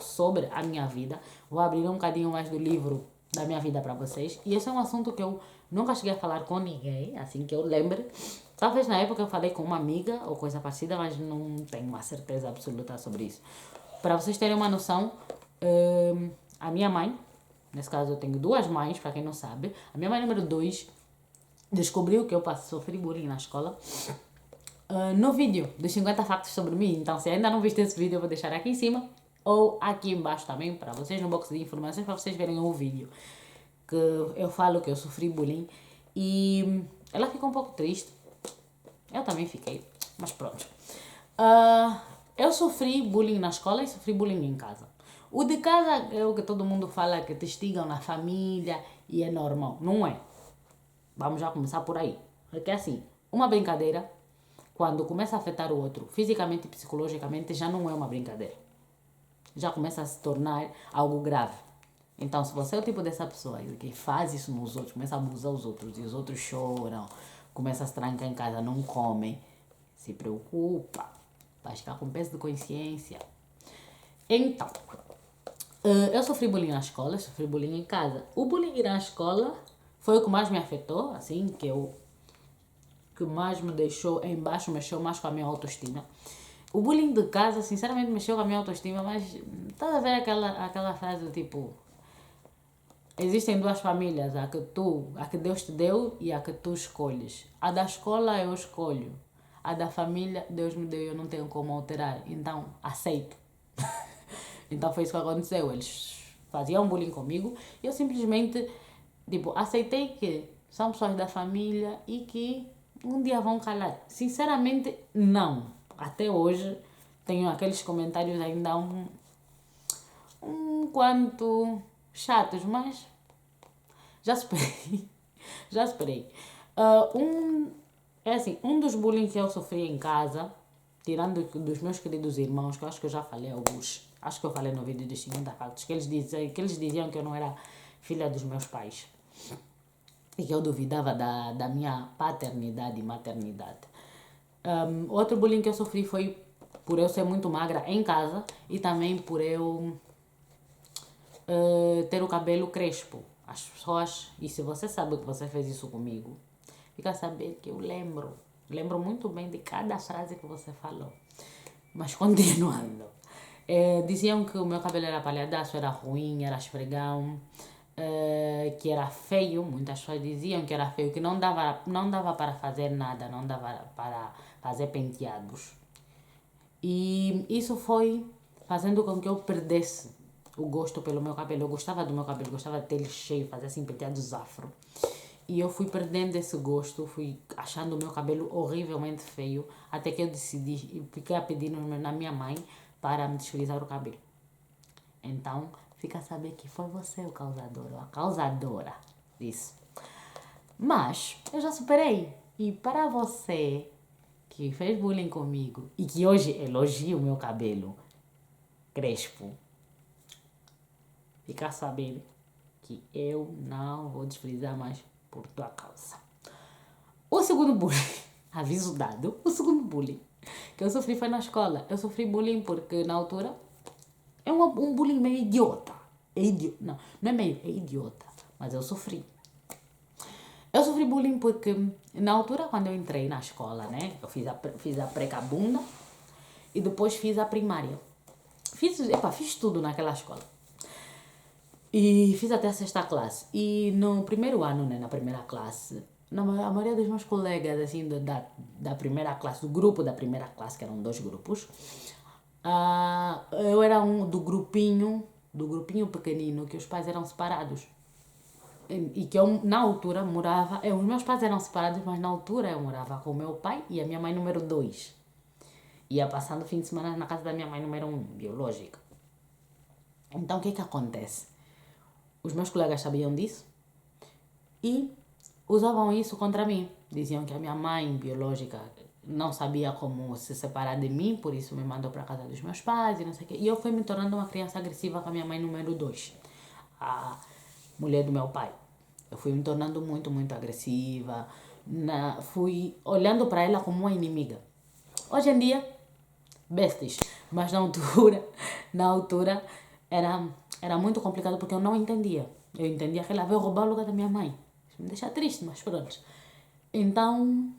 sobre a minha vida. Vou abrir um bocadinho mais do livro da minha vida para vocês. E esse é um assunto que eu nunca cheguei a falar com ninguém, assim que eu lembre. Talvez na época eu falei com uma amiga ou coisa parecida, mas não tenho uma certeza absoluta sobre isso. Para vocês terem uma noção, a minha mãe, nesse caso eu tenho duas mães, para quem não sabe, a minha mãe número 2 descobriu que eu sofri bullying na escola no vídeo dos 50 factos sobre mim. Então, se ainda não viste esse vídeo, eu vou deixar aqui em cima ou aqui embaixo também para vocês, no box de informações, para vocês verem o vídeo que eu falo que eu sofri bullying. E ela ficou um pouco triste. Eu também fiquei, mas pronto. Eu sofri bullying na escola e sofri bullying em casa. O de casa é o que todo mundo fala que te instigam na família e é normal. Não é. Vamos já começar por aí. Porque assim, uma brincadeira, quando começa a afetar o outro fisicamente e psicologicamente, já não é uma brincadeira. Já começa a se tornar algo grave. Então, se você é o tipo dessa pessoa que faz isso nos outros, começa a abusar os outros e os outros choram, começa a se trancar em casa, não comem, se preocupa, vai ficar com peso de consciência. Então, eu sofri bullying na escola, sofri bullying em casa. O bullying na escola foi o que mais me afetou, assim, que mais me deixou em baixo, mexeu mais com a minha autoestima. O bullying de casa, sinceramente, mexeu com a minha autoestima, mas estás a ver aquela frase do tipo: existem duas famílias, a que Deus te deu e a que tu escolhes. A da escola eu escolho. A da família Deus me deu e eu não tenho como alterar. Então, aceito. Então foi isso que aconteceu. Eles faziam bullying comigo e eu simplesmente, aceitei que são pessoas da família e que um dia vão calar. Sinceramente, não. Até hoje tenho aqueles comentários ainda um quanto chatos, mas já superei. Já superei. Um dos bullying que eu sofri em casa, tirando dos meus queridos irmãos, que eu acho que eu já falei alguns, acho que eu falei no vídeo dos 50 factos, que eles diziam que eu não era filha dos meus pais e que eu duvidava da minha paternidade e maternidade. Outro bullying que eu sofri foi por eu ser muito magra em casa e também por eu ter o cabelo crespo. As pessoas, e se você sabe que você fez isso comigo, fica a saber que eu lembro muito bem de cada frase que você falou. Mas continuando, diziam que o meu cabelo era palhadaço, era ruim, era esfregão, que era feio. Muitas pessoas diziam que era feio, que não dava para fazer nada, não dava para fazer penteados. E isso foi fazendo com que eu perdesse o gosto pelo meu cabelo. Eu gostava do meu cabelo, gostava de ter ele cheio, fazer assim penteados afro. E eu fui perdendo esse gosto, fui achando o meu cabelo horrivelmente feio, até que eu decidi e fiquei a pedir na minha mãe para me desfrizar o cabelo. Então, fica a saber que foi você o causador, ou a causadora disso. Mas, eu já superei. E para você que fez bullying comigo e que hoje elogia o meu cabelo crespo, fica a saber que eu não vou desfrizar mais por tua causa. O segundo bullying, aviso dado, o segundo bullying que eu sofri foi na escola. Eu sofri bullying porque na altura é um bullying meio idiota. Não é meio, é idiota. Mas eu sofri. Eu sofri bullying porque na altura quando eu entrei na escola, né? Eu fiz a pré-cabunda e depois fiz a primária. Fiz tudo naquela escola. E fiz até a 6ª classe. E no primeiro ano, né, na primeira classe, a maioria dos meus colegas, assim, da primeira classe, do grupo da primeira classe, que eram 2 grupos, eu era do grupinho pequenino, que os pais eram separados. E que eu, na altura, morava... os meus pais eram separados, mas na altura eu morava com o meu pai e a minha mãe número 2. Ia passando o fim de semana na casa da minha mãe número 1, biológica. Então, o que acontece? Os meus colegas sabiam disso e usavam isso contra mim. Diziam que a minha mãe biológica não sabia como se separar de mim, por isso me mandou para a casa dos meus pais e não sei o quê. E eu fui me tornando uma criança agressiva com a minha mãe número 2, a mulher do meu pai. Eu fui me tornando muito, muito agressiva. Fui olhando para ela como uma inimiga. Hoje em dia, besties. Mas na altura era muito complicado porque eu não entendia. Eu entendia que ela veio roubar o lugar da minha mãe. Isso me deixa triste, mas pronto. Então,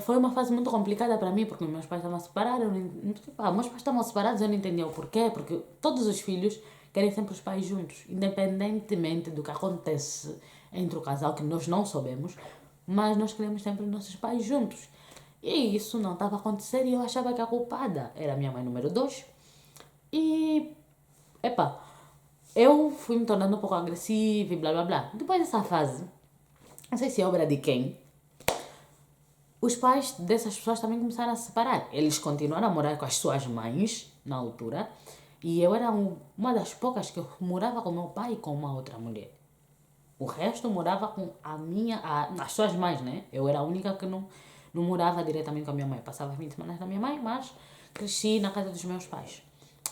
foi uma fase muito complicada para mim, porque meus pais estavam separados. Meus pais estavam separados, eu não entendia o porquê, porque todos os filhos querem sempre os pais juntos, independentemente do que acontece entre o casal, que nós não sabemos, mas nós queremos sempre os nossos pais juntos. E isso não estava a acontecer e eu achava que a culpada era a minha mãe número 2. E, epá, eu fui me tornando um pouco agressiva e blá blá blá. Depois dessa fase, não sei se é obra de quem, os pais dessas pessoas também começaram a se separar. Eles continuaram a morar com as suas mães, na altura, e eu era uma das poucas que morava com meu pai e com uma outra mulher. O resto morava com as suas mães, né? Eu era a única que não morava diretamente com a minha mãe. Passava 20 semanas na minha mãe, mas cresci na casa dos meus pais.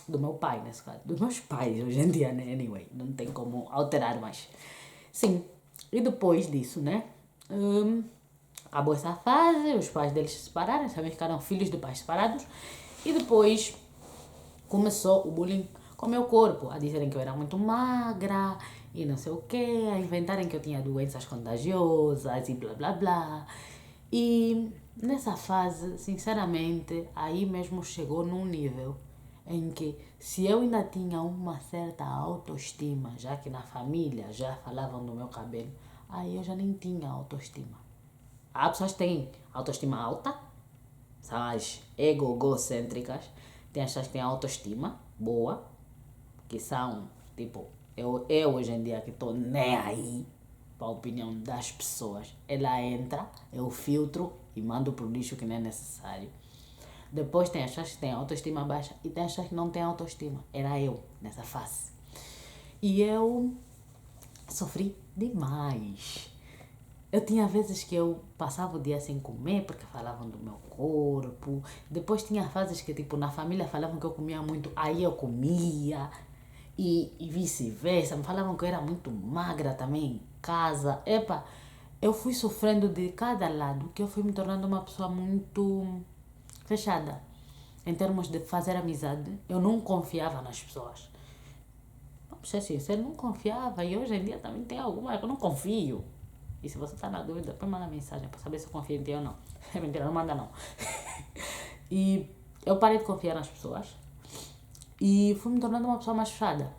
Do meu pai, nesse caso. Dos meus pais, hoje em dia, né? Anyway, não tem como alterar mais. Sim, e depois disso, né? Acabou essa fase, os pais deles se separaram, também ficaram filhos de pais separados. E depois começou o bullying com o meu corpo, a dizerem que eu era muito magra e não sei o quê, a inventarem que eu tinha doenças contagiosas e blá blá blá. E nessa fase, sinceramente, aí mesmo chegou num nível em que se eu ainda tinha uma certa autoestima, já que na família já falavam do meu cabelo, aí eu já nem tinha autoestima. Há pessoas que têm autoestima alta, são as egocêntricas. Tem as pessoas que têm autoestima boa, que são, tipo, eu hoje em dia que estou nem aí para a opinião das pessoas. Ela entra, eu filtro e mando pro lixo que não é necessário. Depois tem as pessoas que têm autoestima baixa e tem as pessoas que não têm autoestima. Era eu nessa fase. E eu sofri demais. Eu tinha vezes que eu passava o dia sem comer porque falavam do meu corpo. Depois tinha fases que, tipo, na família falavam que eu comia muito, aí eu comia. E vice-versa. Me falavam que eu era muito magra também em casa. Epa, eu fui sofrendo de cada lado, que eu fui me tornando uma pessoa muito fechada. Em termos de fazer amizade, eu não confiava nas pessoas. Vamos ser sinceros, não confiava. E hoje em dia também tem algumas que eu não confio. E se você está na dúvida, depois manda mensagem para saber se eu confio em ti ou não. É mentira, não manda não. E eu parei de confiar nas pessoas e fui me tornando uma pessoa mais fechada.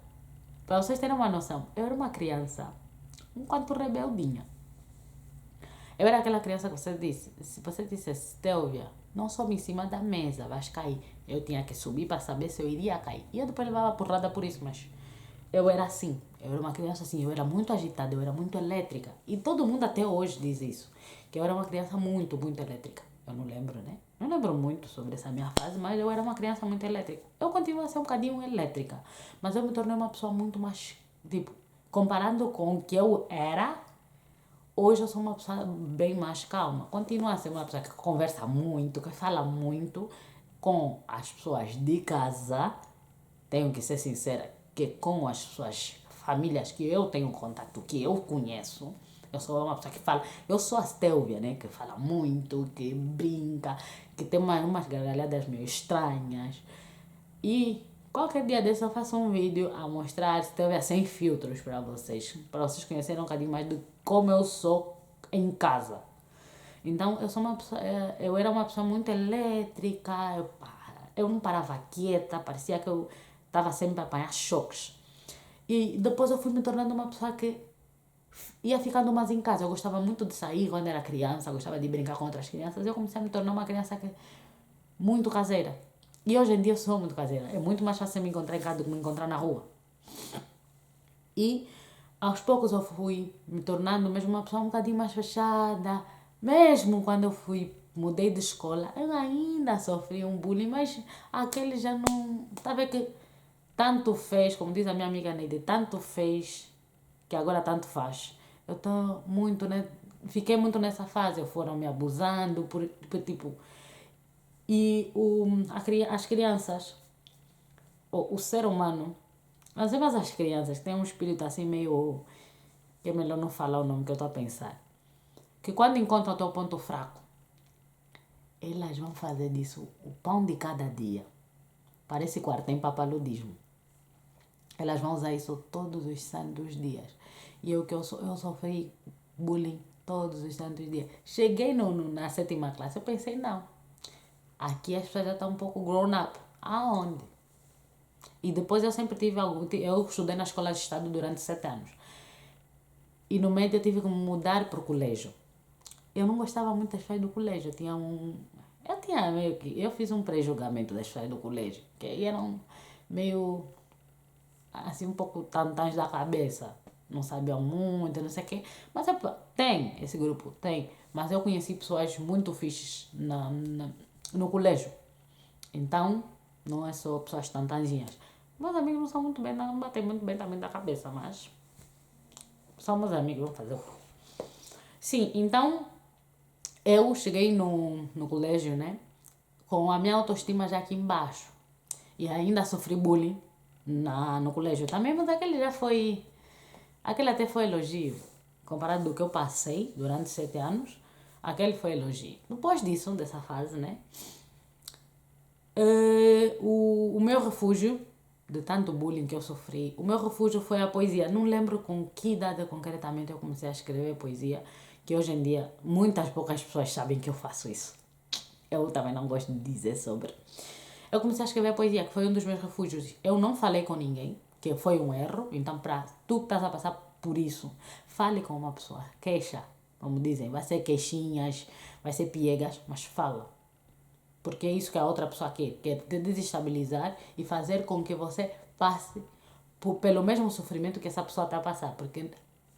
Para vocês terem uma noção, eu era uma criança um quanto rebeldinha. Eu era aquela criança que você disse, se você dissesse, Télvia, não sobe em cima da mesa, vais cair. Eu tinha que subir para saber se eu iria cair. E eu depois levava porrada por isso, mas eu era assim. Eu era uma criança assim, eu era muito agitada, eu era muito elétrica. E todo mundo até hoje diz isso, que eu era uma criança muito, muito elétrica. Eu não lembro, né? Não lembro muito sobre essa minha fase, mas eu era uma criança muito elétrica. Eu continuo a ser um bocadinho elétrica, mas eu me tornei uma pessoa muito mais, tipo, comparando com o que eu era, hoje eu sou uma pessoa bem mais calma. Continuo a ser uma pessoa que conversa muito, que fala muito com as pessoas de casa. Tenho que ser sincera que com as suas famílias que eu tenho contato, que eu conheço, eu sou uma pessoa que fala, eu sou a Stélvia, né, que fala muito, que brinca, que tem umas gargalhadas meio estranhas. E qualquer dia desse eu faço um vídeo a mostrar Stélvia sem filtros para vocês conhecerem um bocadinho mais de como eu sou em casa. Então eu sou uma pessoa, eu era uma pessoa muito elétrica, eu não parava quieta, parecia que eu estava sempre a apanhar choques. E depois eu fui me tornando uma pessoa que ia ficando mais em casa. Eu gostava muito de sair quando era criança, gostava de brincar com outras crianças. Eu comecei a me tornar uma criança que muito caseira. E hoje em dia eu sou muito caseira. É muito mais fácil me encontrar em casa do que me encontrar na rua. E aos poucos eu fui me tornando mesmo uma pessoa um bocadinho mais fechada. Mesmo quando eu mudei de escola, eu ainda sofri um bullying, mas aquele já não. Sabe que tanto fez, como diz a minha amiga Neide, tanto fez que agora tanto faz. Eu estou muito, né? Fiquei muito nessa fase, foram me abusando, por tipo. E as crianças, o ser humano, mas as crianças têm um espírito assim meio. Que é melhor não falar o nome que eu estou a pensar. Que quando encontram o teu ponto fraco, elas vão fazer disso o pão de cada dia Parece quarto em papaludismo. Elas vão usar isso todos os santos dias. E eu sofri bullying todos os santos dias. Cheguei na 7ª classe, eu pensei, não. Aqui as pessoas já estão um pouco grown up. Aonde? E depois eu sempre tive eu estudei na escola de estado durante 7 anos. E no médio eu tive que mudar para o colégio. Eu não gostava muito das pessoas do colégio. Eu fiz um pré-julgamento das pessoas do colégio. Que eram meio, assim, um pouco tantãs da cabeça. Não sabiam muito, não sei o quê. Mas tem esse grupo, tem. Mas eu conheci pessoas muito fixes no colégio. Então, não é só pessoas tantanzinhas. Meus amigos não são muito bem, não batem muito bem também da cabeça, mas são meus amigos, vou fazer o quê? Sim, então eu cheguei no colégio, né? Com a minha autoestima já aqui embaixo. E ainda sofri bullying no colégio também, mas aquele já foi. Aquele até foi elogio. Comparado do que eu passei durante 7 anos, aquele foi elogio. Depois disso, dessa fase, né? O meu refúgio, de tanto bullying que eu sofri, o meu refúgio foi a poesia. Não lembro com que idade concretamente eu comecei a escrever poesia, que hoje em dia muitas poucas pessoas sabem que eu faço isso. Eu também não gosto de dizer sobre. Eu comecei a escrever poesia, que foi um dos meus refúgios. Eu não falei com ninguém, que foi um erro. Então, para tu que estás a passar por isso, fale com uma pessoa. Queixa, como dizem. Vai ser queixinhas, vai ser piegas, mas fala. Porque é isso que a outra pessoa quer te desestabilizar e fazer com que você passe pelo mesmo sofrimento que essa pessoa está a passar. Porque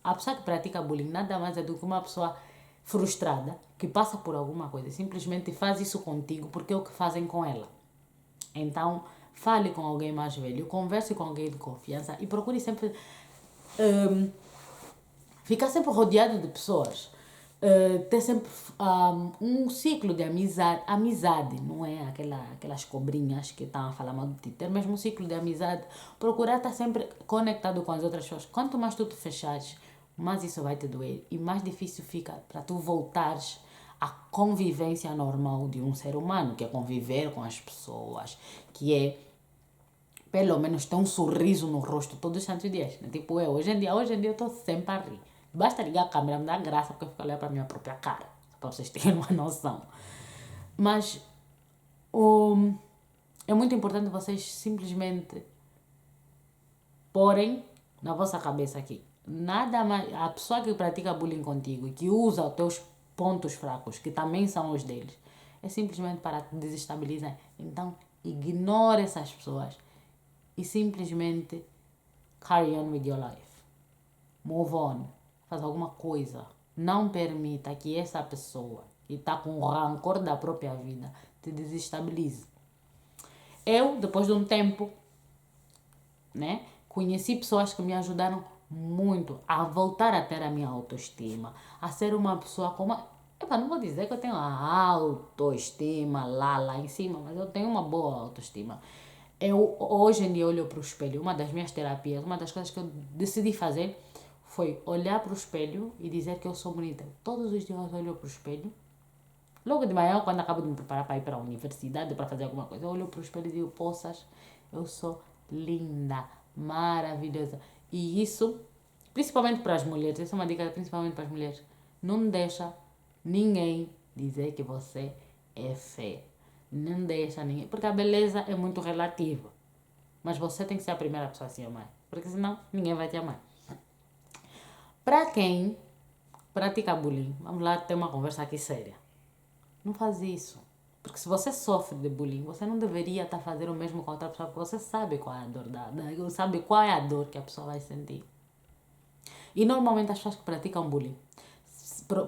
a pessoa que pratica bullying nada mais é do que uma pessoa frustrada, que passa por alguma coisa, simplesmente faz isso contigo porque é o que fazem com ela. Então, fale com alguém mais velho, converse com alguém de confiança e procure sempre ficar sempre rodeado de pessoas. Ter sempre um ciclo de amizade, não é aquelas cobrinhas que estão a falar mal de ti. Ter mesmo um ciclo de amizade, procurar estar sempre conectado com as outras pessoas. Quanto mais tu te fechares, mais isso vai te doer e mais difícil fica para tu voltares à convivência normal de um ser humano, que é conviver com as pessoas, que é pelo menos ter um sorriso no rosto todos os santos dias. Tipo, hoje em dia eu estou sempre a rir. Basta ligar a câmera, me dá graça porque eu fico olhando para a minha própria cara, para vocês terem uma noção. Mas é muito importante vocês simplesmente porem na vossa cabeça aqui. Nada mais. A pessoa que pratica bullying contigo e que usa os teus pontos fracos, que também são os deles, é simplesmente para te desestabilizar. Então, ignore essas pessoas e simplesmente carry on with your life. Move on. Faz alguma coisa. Não permita que essa pessoa que está com o rancor da própria vida te desestabilize. Eu, depois de um tempo, né, conheci pessoas que me ajudaram muito a voltar a ter a minha autoestima, a ser uma pessoa com uma... não vou dizer que eu tenho a autoestima lá em cima, mas eu tenho uma boa autoestima. Eu, hoje em dia, olho para o espelho. Uma das minhas terapias, uma das coisas que eu decidi fazer foi olhar para o espelho e dizer que eu sou bonita. Todos os dias eu olho para o espelho. Logo de manhã, quando acabo de me preparar para ir para a universidade, para fazer alguma coisa, eu olho para o espelho e digo, poças, eu sou linda, maravilhosa. E isso, principalmente para as mulheres, essa é uma dica principalmente para as mulheres, não deixa ninguém dizer que você é feia. Não deixa ninguém, porque a beleza é muito relativa. Mas você tem que ser a primeira pessoa a se amar, porque senão ninguém vai te amar. Para quem pratica bullying, vamos lá ter uma conversa aqui séria. Não faz isso. Porque se você sofre de bullying, você não deveria estar fazendo o mesmo com outra pessoa, porque você sabe qual é a dor sabe qual é a dor que a pessoa vai sentir. E normalmente as pessoas que praticam bullying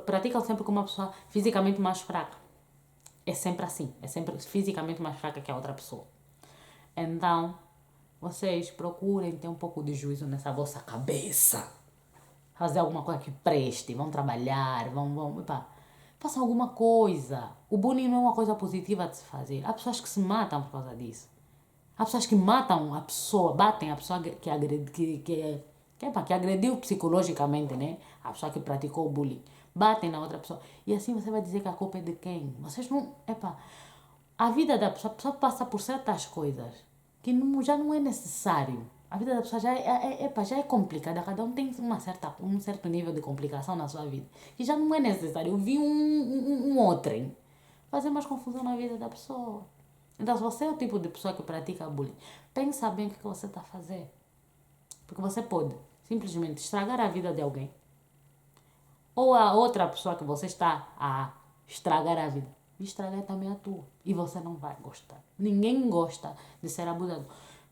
praticam sempre com uma pessoa fisicamente mais fraca. É sempre assim. É sempre fisicamente mais fraca que a outra pessoa. Então, vocês procurem ter um pouco de juízo nessa vossa cabeça. Fazer alguma coisa que preste. Vão trabalhar, façam alguma coisa. O bullying não é uma coisa positiva de se fazer. Há pessoas que se matam por causa disso. Há pessoas que matam a pessoa, batem a pessoa que agrediu psicologicamente, né? A pessoa que praticou o bullying. Batem na outra pessoa. E assim você vai dizer que a culpa é de quem? Vocês não... a vida da pessoa, a pessoa passa por certas coisas que já não é necessário. A vida da pessoa já é complicada, cada um tem um certo nível de complicação na sua vida. E já não é necessário vir um outrem fazer mais confusão na vida da pessoa. Então, se você é o tipo de pessoa que pratica bullying, pensa bem o que você está a fazer. Porque você pode simplesmente estragar a vida de alguém. Ou a outra pessoa que você está a estragar a vida. E estragar também a tua. E você não vai gostar. Ninguém gosta de ser abusado.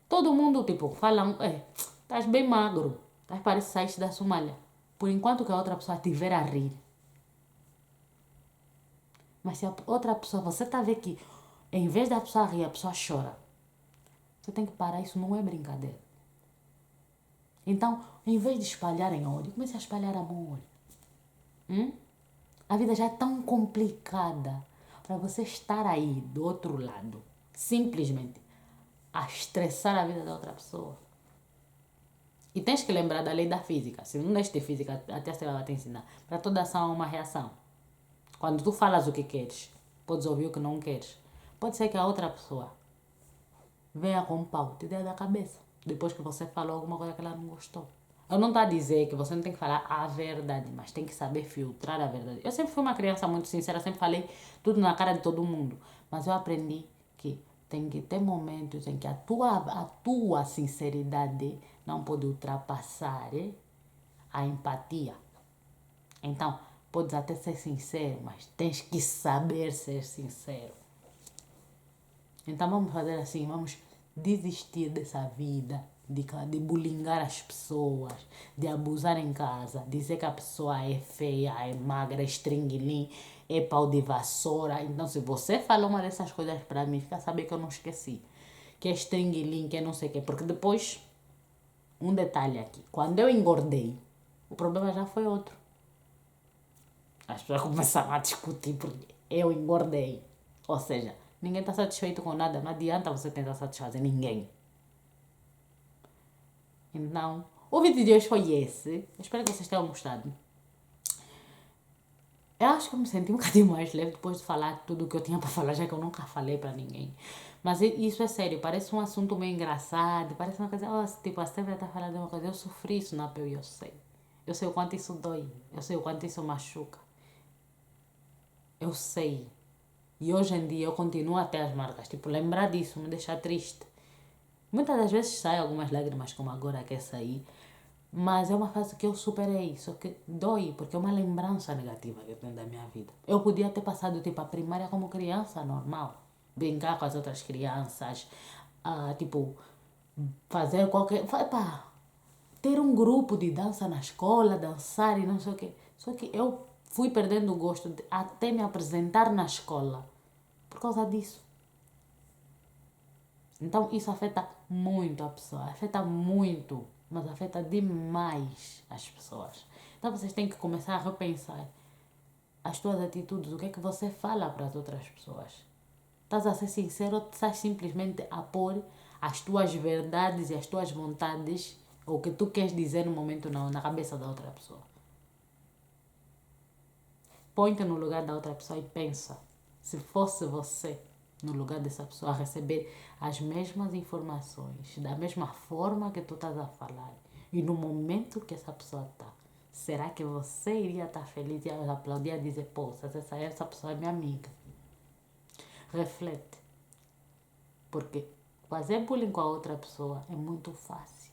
Todo mundo, tipo, fala, estás bem magro. Parece que saíste da Somália. Por enquanto que a outra pessoa estiver a rir. Mas se a outra pessoa, você está a ver que em vez da pessoa rir, a pessoa chora. Você tem que parar, isso não é brincadeira. Então, em vez de espalharem ódio, comece a espalhar amor. A vida já é tão complicada para você estar aí do outro lado, simplesmente a estressar a vida da outra pessoa. E tens que lembrar da lei da física. Se não leste física, até você vai te ensinar. Para toda ação há uma reação. Quando tu falas o que queres, podes ouvir o que não queres. Pode ser que a outra pessoa venha com um pau, te dê da cabeça. Depois que você falou alguma coisa que ela não gostou. Eu não estou a dizer que você não tem que falar a verdade, mas tem que saber filtrar a verdade. Eu sempre fui uma criança muito sincera, sempre falei tudo na cara de todo mundo. Mas eu aprendi que tem que ter momentos em que a tua sinceridade não pode ultrapassar a empatia. Então, podes até ser sincero, mas tens que saber ser sincero. Então vamos fazer assim, vamos desistir dessa vida de bulingar as pessoas, de abusar em casa, dizer que a pessoa é feia, é magra, é estringuilim, é pau de vassoura. Então se você fala uma dessas coisas para mim, fica a saber que eu não esqueci. Que é estringuilim, que é não sei o quê. Porque depois, um detalhe aqui, quando eu engordei, o problema já foi outro. As pessoas começaram a discutir porque eu engordei. Ou seja, ninguém está satisfeito com nada. Não adianta você tentar satisfazer ninguém. Então, o vídeo de hoje foi esse. Eu espero que vocês tenham gostado. Eu acho que eu me senti um bocadinho mais leve depois de falar tudo o que eu tinha para falar, já que eu nunca falei para ninguém. Mas isso é sério, parece um assunto meio engraçado, parece uma coisa, tipo, a Stevia está falando de uma coisa, eu sofri isso na pele, eu sei. Eu sei o quanto isso dói, eu sei o quanto isso machuca. Eu sei. E hoje em dia eu continuo a ter as marcas, tipo, lembrar disso me deixa triste. Muitas das vezes saem algumas lágrimas, como agora quer sair. Mas é uma fase que eu superei, só que dói, porque é uma lembrança negativa que eu tenho da minha vida. Eu podia ter passado, tipo, a primária como criança normal. Brincar com as outras crianças, tipo, fazer qualquer... ter um grupo de dança na escola, dançar e não sei o quê. Só que eu fui perdendo o gosto de até me apresentar na escola por causa disso. Então isso afeta muito a pessoa, afeta muito, mas afeta demais as pessoas. Então vocês têm que começar a repensar as tuas atitudes, o que é que você fala para as outras pessoas. Estás a ser sincero ou estás simplesmente a pôr as tuas verdades e as tuas vontades, ou o que tu queres dizer no momento na cabeça da outra pessoa. Põe-te no lugar da outra pessoa e pensa, se fosse você no lugar dessa pessoa, a receber as mesmas informações, da mesma forma que tu estás a falar, e no momento que essa pessoa está, será que você iria estar feliz e aplaudir e dizer, pô, essa pessoa é minha amiga? Reflete. Porque fazer bullying com a outra pessoa é muito fácil.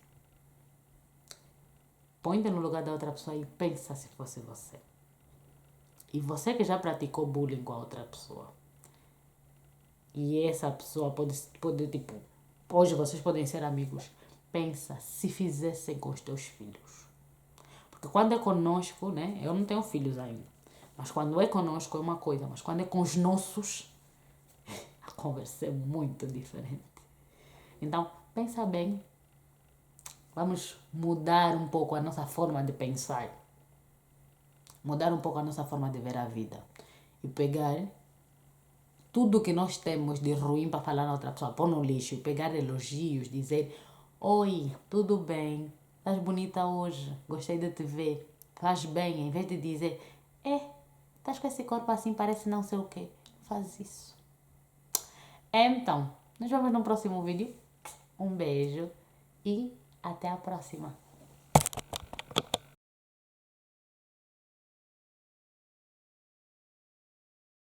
Põe-te no lugar da outra pessoa e pensa se fosse você. E você que já praticou bullying com a outra pessoa, e essa pessoa pode tipo, hoje vocês podem ser amigos. Pensa se fizessem com os teus filhos. Porque quando é conosco, né? Eu não tenho filhos ainda. Mas quando é conosco é uma coisa. Mas quando é com os nossos, a conversa é muito diferente. Então, pensa bem. Vamos mudar um pouco a nossa forma de pensar. Mudar um pouco a nossa forma de ver a vida. E pegar tudo que nós temos de ruim para falar na outra pessoa, pôr no lixo, pegar elogios, dizer, oi, tudo bem, estás bonita hoje, gostei de te ver, faz bem, em vez de dizer, estás com esse corpo assim, parece não sei o quê, faz isso. Então, nos vemos no próximo vídeo. Um beijo e até a próxima.